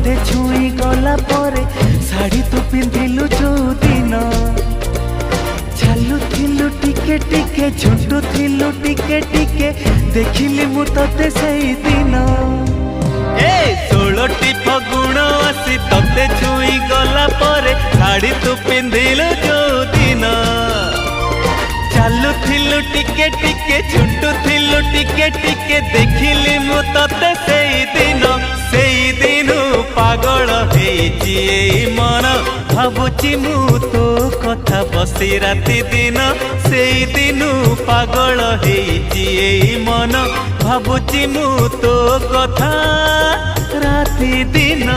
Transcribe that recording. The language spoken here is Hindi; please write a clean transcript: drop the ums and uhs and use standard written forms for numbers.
तोते छुई गला परे शाढ़ी तू पिंधिलु जो दिन चालू थिलु टिके टिके झुंटू थिलु टिके टिके देखिली मु तोते सही दिन ए 16टी फगुण आसी तोते छुई गला परे शाढ़ी तू पिंधिलु जो दिन चालू थिलु टिके टिके झुंटू थिलु टिके टिके देखिली मु तोते सेई दिन पागल हेची मन भावुची मु तो कथा बसी राति दिन सेई दिन पागल हेची मन भावुची मु तो कथा राति दिन।